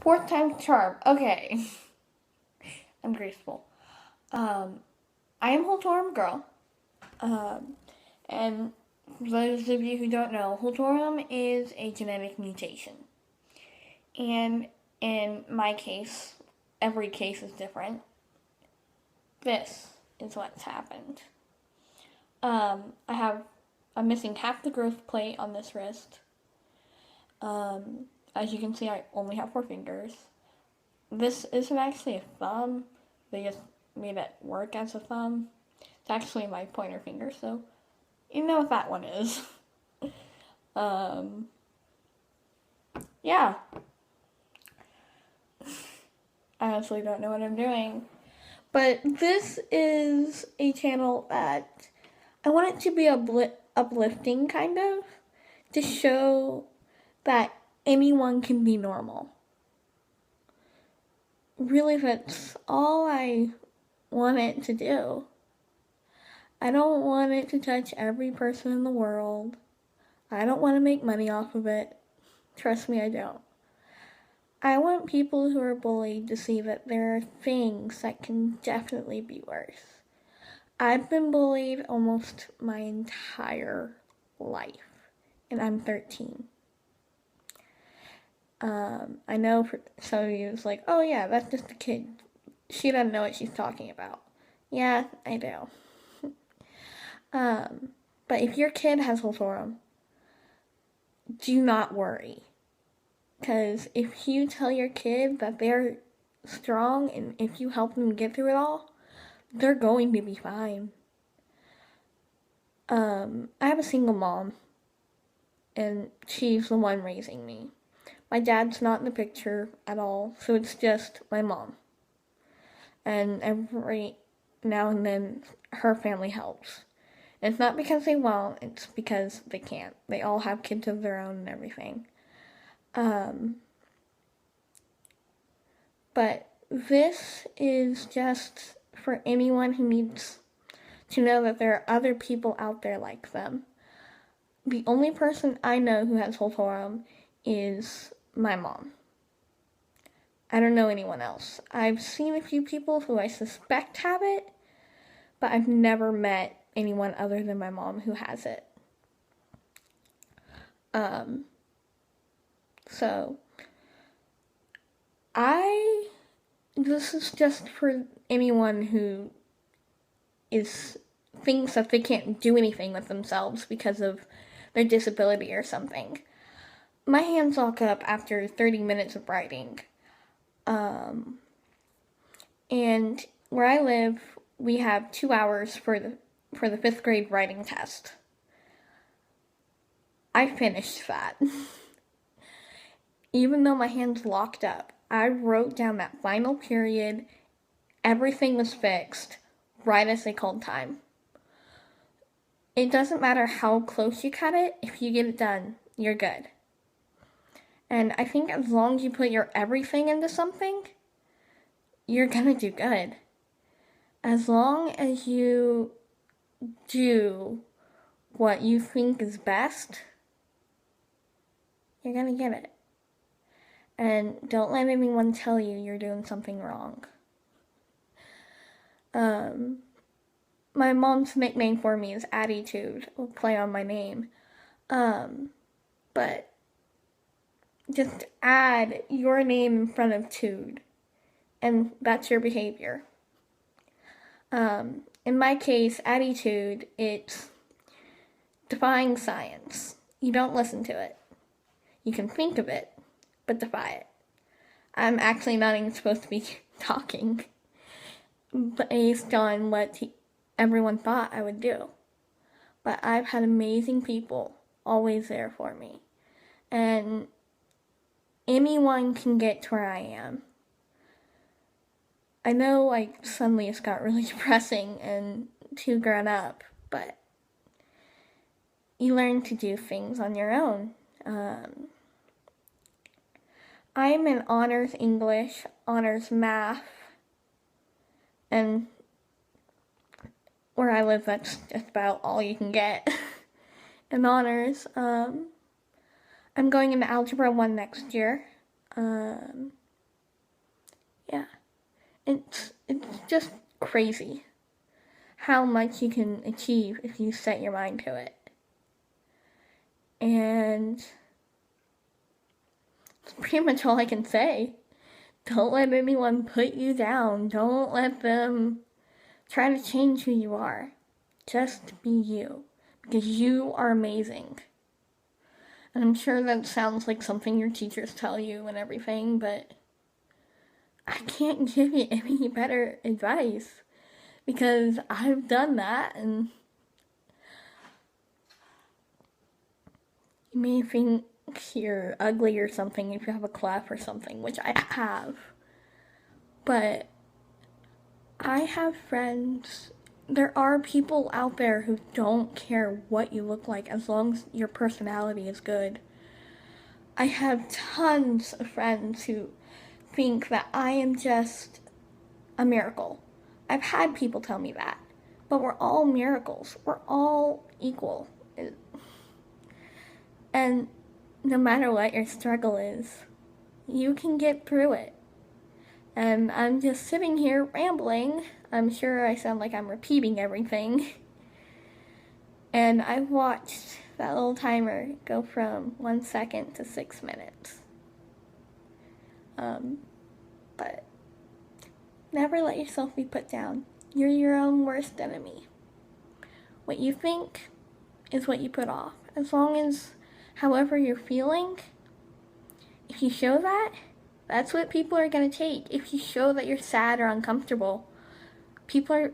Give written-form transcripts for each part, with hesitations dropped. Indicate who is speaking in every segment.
Speaker 1: Fourth time's charm. Okay. I'm graceful. I am Holtorum Girl. And for those of you who don't know, Holtorum is a genetic mutation. And in my case, every case is different. This is what's happened. I'm missing half the growth plate on this wrist. As you can see, I only have 4 fingers. This isn't actually a thumb. They just made it work as a thumb. It's actually my pointer finger, so you know what that one is. um, yeah. I honestly don't know what I'm doing. But this is a channel that I want it to be uplifting, kind of, to show that anyone can be normal. Really, that's all I want it to do. I don't want it to touch every person in the world. I don't want to make money off of it. Trust me, I don't. I want people who are bullied to see that there are things that can definitely be worse. I've been bullied almost my entire life, and I'm 13. I know for some of you it's like, oh yeah, that's just a kid. She doesn't know what she's talking about. Yeah, I do. But if your kid has Holtorum, do not worry. Because if you tell your kid that they're strong and if you help them get through it all, they're going to be fine. I have a single mom, and she's the one raising me. My dad's not in the picture at all, so it's just my mom. And every now and then, her family helps. And it's not because they won't, it's because they can't. They all have kids of their own and everything. But this is just for anyone who needs to know that there are other people out there like them. The only person I know who has Holtorum is my mom. I don't know anyone else. I've seen a few people who I suspect have it, but I've never met anyone other than my mom who has it. So, this is just for anyone who thinks that they can't do anything with themselves because of their disability or something. My hands lock up after 30 minutes of writing. And where I live, we have 2 hours for the 5th grade writing test. I finished that. Even though my hands locked up, I wrote down that final period. Everything was fixed right as they called time. It doesn't matter how close you cut it, if you get it done, you're good. And I think as long as you put your everything into something, you're gonna do good. As long as you do what you think is best, you're gonna get it. And don't let anyone tell you you're doing something wrong. My mom's nickname for me is Attitude, will play on my name. But just add your name in front of Tude, and that's your behavior. In my case, Attitude, it's defying science. You don't listen to it. You can think of it, but defy it. I'm actually not even supposed to be talking based on what everyone thought I would do. But I've had amazing people always there for me. And anyone can get to where I am. I know suddenly it's got really depressing and too grown up, but you learn to do things on your own. I'm in honors English, honors math, and where I live, that's just about all you can get in honors. I'm going into Algebra 1 next year. It's just crazy how much you can achieve if you set your mind to it. And that's pretty much all I can say. Don't let anyone put you down. Don't let them try to change who you are. Just be you, because you are amazing. And I'm sure that sounds like something your teachers tell you and everything, but I can't give you any better advice, because I've done that, and you may think you're ugly or something if you have a clef or something, which I have. But I have friends. There are people out there who don't care what you look like as long as your personality is good. I have tons of friends who think that I am just a miracle. I've had people tell me that. But we're all miracles. We're all equal. And no matter what your struggle is, you can get through it. And I'm just sitting here rambling. I'm sure I sound like I'm repeating everything. And I watched that little timer go from 1 second to 6 minutes. But never let yourself be put down. You're your own worst enemy. What you think is what you put off. As long as, however you're feeling, if you show that, that's what people are going to take. If you show that you're sad or uncomfortable, people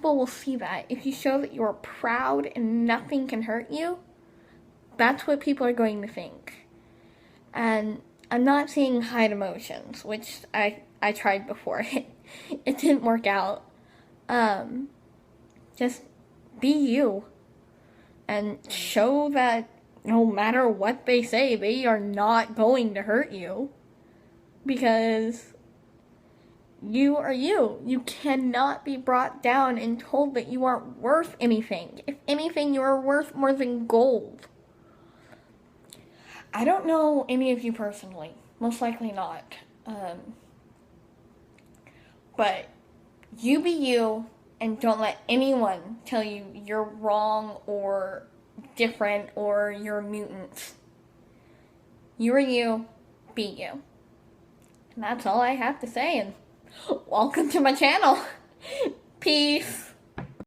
Speaker 1: will see that. If you show that you're proud and nothing can hurt you, that's what people are going to think. And I'm not saying hide emotions, which I tried before. It didn't work out. Just be you. And show that no matter what they say, they are not going to hurt you. Because you are you. You cannot be brought down and told that you aren't worth anything. If anything, you are worth more than gold. I don't know any of you personally. Most likely not. But you be you, and don't let anyone tell you you're wrong or different or you're a mutant. You are you. Be you. And that's all I have to say, and welcome to my channel. Peace.